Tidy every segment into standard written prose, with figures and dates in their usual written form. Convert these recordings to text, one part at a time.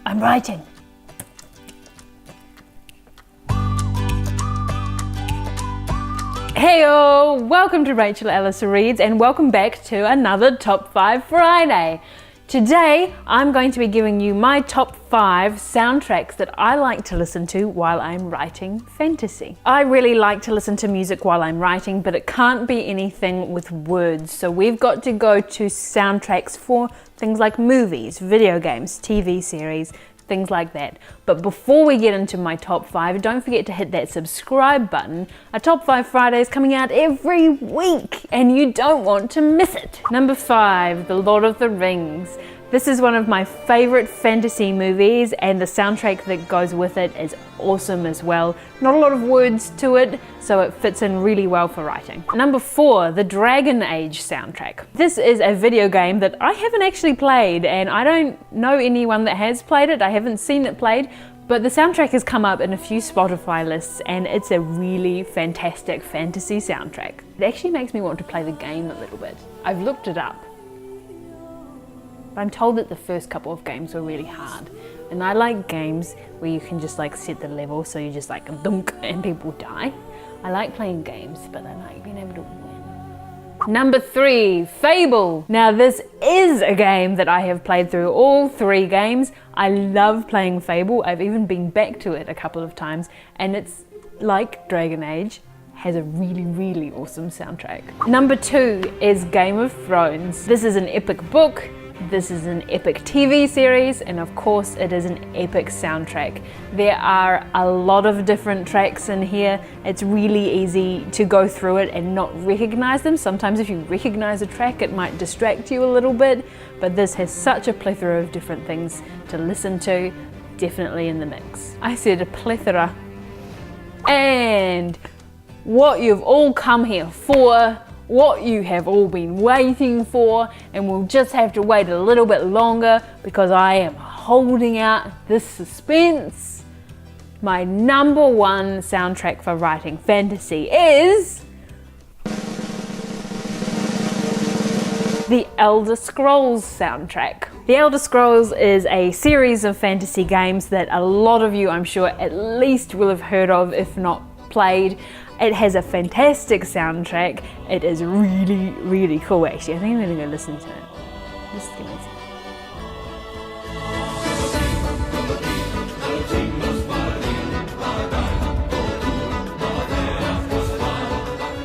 I'm writing. Heyo! Welcome to Rachel Alice Reads and welcome back to another Top 5 Friday. Today I'm going to be giving you my top 5 soundtracks that I like to listen to while I'm writing fantasy. I really like to listen to music while I'm writing, but it can't be anything with words, so we've got to go to soundtracks for things like movies, video games, TV series, things like that. But before we get into my top 5, don't forget to hit that subscribe button. A Top 5 Friday is coming out every week and you don't want to miss it. Number 5, The Lord of the Rings. This is one of my favorite fantasy movies and the soundtrack that goes with it is awesome as well. Not a lot of words to it, so it fits in really well for writing. Number 4, the Dragon Age soundtrack. This is a video game that I haven't actually played and I don't know anyone that has played it. I haven't seen it played, but the soundtrack has come up in a few Spotify lists and it's a really fantastic fantasy soundtrack. It actually makes me want to play the game a little bit. I've looked it up. I'm told that the first couple of games were really hard, and I like games where you can just like set the level so you just like dunk and people die. I like playing games, but I like being able to win. Number 3, Fable. Now this is a game that I have played through all 3 games. I love playing Fable. I've even been back to it a couple of times, and it's like Dragon Age, has a really awesome soundtrack. Number 2 is Game of Thrones. This is an epic book. This is an epic TV series, and of course it is an epic soundtrack. There are a lot of different tracks in here. It's really easy to go through it and not recognize them. Sometimes if you recognize a track, it might distract you a little bit, but this has such a plethora of different things to listen to, definitely in the mix. I said a plethora. And what you've all come here for, what you have all been waiting for, and we'll just have to wait a little bit longer because I am holding out this suspense. My number 1 soundtrack for writing fantasy is the Elder Scrolls soundtrack. The Elder Scrolls is a series of fantasy games that a lot of you, I'm sure, at least will have heard of, if not played. It has a fantastic soundtrack. It is really cool actually. I think I'm gonna go listen to it. Just give me a second.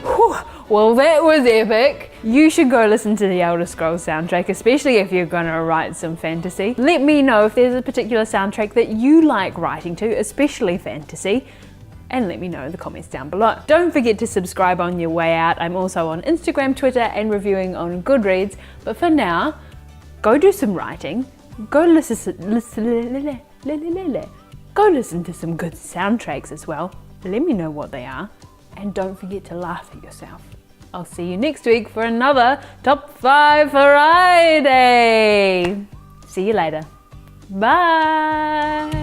Whew. Well, that was epic. You should go listen to the Elder Scrolls soundtrack, especially if you're gonna write some fantasy. Let me know if there's a particular soundtrack that you like writing to, especially fantasy, and let me know in the comments down below. Don't forget to subscribe on your way out. I'm also on Instagram, Twitter, and reviewing on Goodreads. But for now, go do some writing. Go listen to some good soundtracks as well. Let me know what they are. And don't forget to laugh at yourself. I'll see you next week for another Top 5 Friday. See you later. Bye.